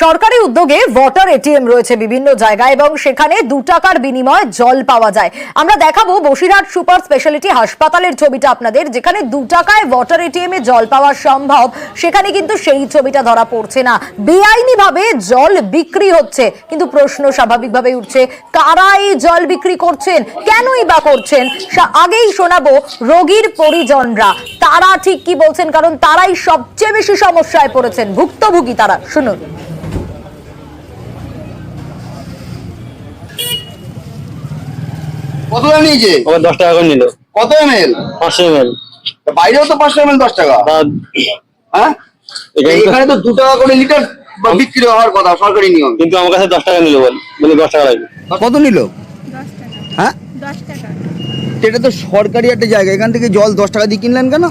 সরকারি উদ্যোগে water ATM রয়েছে বিভিন্ন জায়গায় এবং সেখানে 2 টাকার বিনিময়ে জল পাওয়া যায়। আমরা দেখাবো বসিরহাট সুপার স্পেশালিটি হাসপাতালের ছবিটা আপনাদের, যেখানে 2 টাকায় ওয়াটার এটিএম এ জল পাওয়া সম্ভব, সেখানে কিন্তু সেই ছবিটা ধরা পড়ছে না। বেআইনি ভাবে জল বিক্রি হচ্ছে, কিন্তু প্রশ্ন স্বাভাবিকভাবে উঠছে, কারা এই জল বিক্রি করছেন, কেনই বা করছেন? আগেই শোনাবো রোগীর পরিজনরা, তারা ঠিক কি বলছেন, কারণ তারাই সবচেয়ে বেশি সমস্যায় পড়েছেন, ভুক্তভোগী তারা। শুনুন। কত নিয়েছে? 10 টাকা করে নিল। কত ml? 500 ml। বাইরেও তো 500 ml 10 টাকা। হ্যাঁ, এখানে তো 2 টাকা করে লিটার বিক্রি হওয়ার কথা সরকারি নিয়ম, কিন্তু আমার কাছে 10 টাকা নিল, বলে 10 টাকা লাগবে। কত নিল? 10 টাকা। হ্যাঁ 10 টাকা। এটা তো সরকারি একটা জায়গা, এখান থেকে জল 10 টাকা দিয়ে কিনলেন কেন?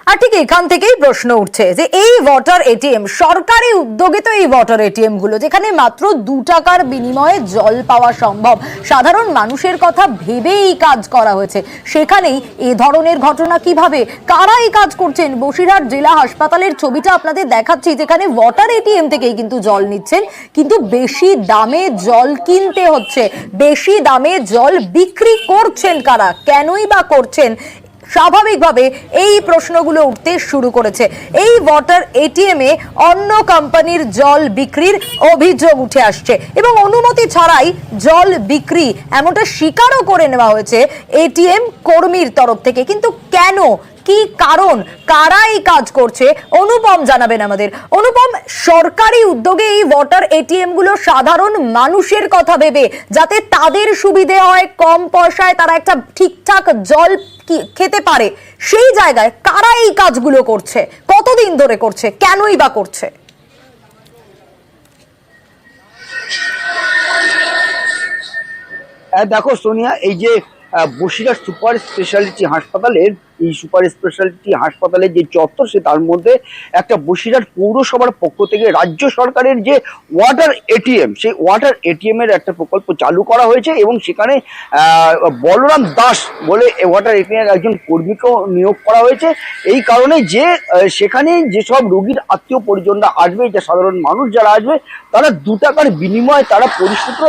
আর ঠিক এখান থেকেই প্রশ্ন উঠছে যে এই ওয়াটার এটিএম, সরকারি উদ্যোগে তো এই ওয়াটার এটিএম গুলো, যেখানে মাত্র 2 টাকার বিনিময়ে জল পাওয়া সম্ভব, সাধারণ মানুষের কথা ভেবে এই কাজ করা হয়েছে, সেখানেই এ ধরনের ঘটনা কিভাবে, কারা এই কাজ করছেন? বসিরহাট জেলা হাসপাতালের ছবিটা আপনাদের দেখাচ্ছি, যেখানে ওয়াটার এটিএম থেকেই কিন্তু জল নিচ্ছেন, কিন্তু বেশি দামে জল কিনতে হচ্ছে, বেশি দামে জল বিক্রি করছেন কারা, কেনই বা করছেন? স্বাভাবিকভাবে এই প্রশ্নগুলো উঠতে শুরু করেছে। এই ওয়াটার এটিএম এ অন্য কোম্পানির জল বিক্রির অভিযোগ উঠে আসছে এবং অনুমতি ছাড়াই জল বিক্রি, এমনটা স্বীকারও করে নেওয়া হয়েছে এটিএম কর্মীর তরফ থেকে। কিন্তু কেন, কি কারণ, কারা এই কাজ করছে? অনুপম জানাবেন আমাদের। অনুপম, সরকারি উদ্যোগে এই ওয়াটার এটিএম গুলো সাধারণ মানুষের কথা ভেবে, যাতে তাদের সুবিধে হয়, কম পয়সায় তারা একটা ঠিকঠাক জল খেতে পারে, সেই জায়গায় কারা এই কাজগুলো করছে, কতদিন ধরে করছে, কেনই বা করছে? দেখো সোনিয়া, এই যে বসিরহাট সুপার স্পেশালিটি হাসপাতালের, এই সুপার স্পেশালিটি হাসপাতালের যে চত্বর, সে তার মধ্যে একটা বসিরহাট পৌরসভার পক্ষ থেকে রাজ্য সরকারের যে ওয়াটার এটিএম, সেই ওয়াটার এটিএম এর একটা প্রকল্প চালু করা হয়েছে এবং সেখানে বলরাম দাস বলে ওয়াটার এটিএম এর একজন কর্মীকেও নিয়োগ করা হয়েছে। এই কারণে যে সেখানে যেসব রোগীর আত্মীয় পরিজনরা আসবে, যে সাধারণ মানুষ যারা আসবে, তারা 2 টাকার বিনিময়ে তারা পরিশুদ্ধ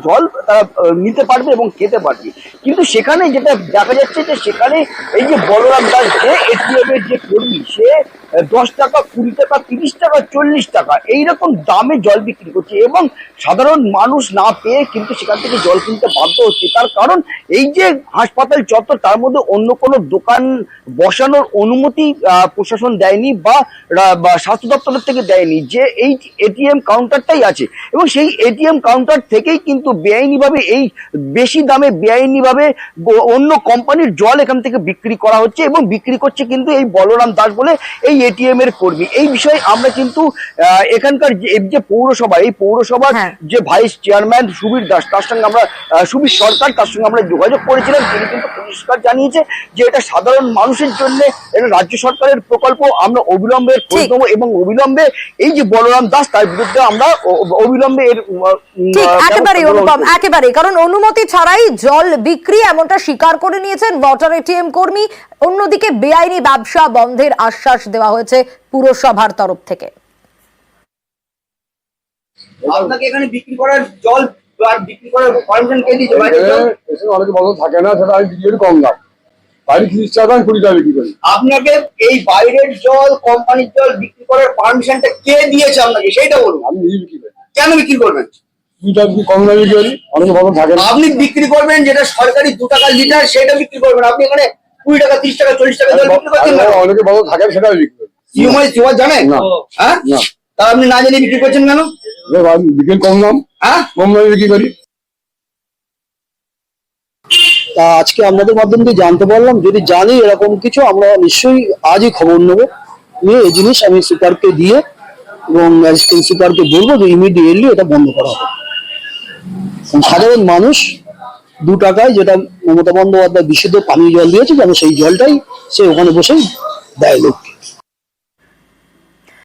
জল তারা নিতে পারবে এবং খেতে পারবে। কিন্তু সেখানে যেটা দেখা যাচ্ছে যে সেখানে এই যে বলরাম দাস যে এটিএম এর যে কর্মী, সে 10 টাকা, 20 টাকা, 30 টাকা, 40 টাকা এইরকম দামে জল বিক্রি করছে এবং সাধারণ মানুষ না পেয়ে কিন্তু সেখান থেকে জল কিনতে বাধ্য হচ্ছে। তার কারণ এই যে হাসপাতাল চত্বর, তার মধ্যে অন্য কোনো দোকান বসানোর অনুমতি প্রশাসন দেয়নি বা স্বাস্থ্য দপ্তরের থেকে দেয়নি, যে এই এটিএম কাউন্টারটাই আছে এবং সেই এটিএম কাউন্টার থেকেই কিন্তু বেআইনিভাবে, এই বেশি দামে বেআইনিভাবে অন্য কোম্পানির জল এখান থেকে বিক্রি করা হচ্ছে এবং বিক্রি করছে কিন্তু এই বলরাম দাস বলে এই এটিএম এর কর্মী। এই বিষয়ে আমরা কিন্তু এখানকার যে পৌরসভা, এই পৌরসভার যে ভাইস চেয়ারম্যান সুবীর দাস, তার সঙ্গে আমরা সুবীর সরকার, তার সঙ্গে আমরা যোগাযোগ করেছিলাম। তিনি কিন্তু পরিষ্কার জানিয়েছে যে এটা সাধারণ মানুষের জন্য, এটা রাজ্য সরকারের প্রকল্প, আমরা অবিলম্বে খোঁজ নেবো এবং অবিলম্বে এই যে বলরাম দাস, তার বিরুদ্ধে আমরা অবিলম্বে এর একেবারে অনুপম, একেবারে, কারণ অনুমতি ছাড়াই জল বিক্রি, এমনটা স্বীকার করে নিয়েছেন ওয়াটার এটিএম কর্মী। অন্যদিকে বেআইনি ব্যবসা বন্ধের আশ্বাস দেওয়া হয়েছে পুরসভার তরফ থেকে। আপনাকে এখানে বিক্রি করার জল আর বিক্রি করার পারমিশন কে দিয়েছে? এসে অনেকে বন্ধ থাকে না, সেটা আমি বিক্রি কম দাম, বাইরে 30 টাকা 20 টাকা বিক্রি করি। আপনাকে এই বাইরের জল, কোম্পানির জল বিক্রি করার পারমিশনটা কে দিয়েছে আপনাকে, সেইটা বলুন। আমি নিজে বিক্রি করি। কেন বিক্রি করবেন? 2 টাকা কম দামে বিক্রি করি, অনেকে বন্ধ থাকে না। আপনি বিক্রি করবেন যেটা সরকারি 2 টাকা লিটার, সেটা বিক্রি করবেন। আপনি এখানে 20 টাকা, 30 টাকা, 40 টাকা জল বিক্রি করছেন না? অনেকে বন্ধ থাকে, সেটা আমি বিক্রি করি। ইউমাই জানেন না? হ্যাঁ, তা আপনি না জানিয়ে বিক্রি করছেন কেন? বিক্রি কম দাম, হ্যাঁ, কম দামে বিক্রি করি। তা আজকে আপনাদের মাধ্যম দিয়ে জানতে পারলাম, যদি জানি এরকম কিছু, আমরা নিশ্চয়ই আজই খবর নেবো, নিয়ে এই জিনিস আমি সুপারকে দিয়ে এবং অ্যাসিস্ট্যান্ট সুপারকে বলবো যে ইমিডিয়েটলি এটা বন্ধ করা হবে। সাধারণ মানুষ 2 টাকায়, যেটা মমতা বন্দ্যোপাধ্যায় বিশুদ্ধ পানীয় জল দিয়েছে, যেন সেই জলটাই সে ওখানে বসেই দেয় লোককে।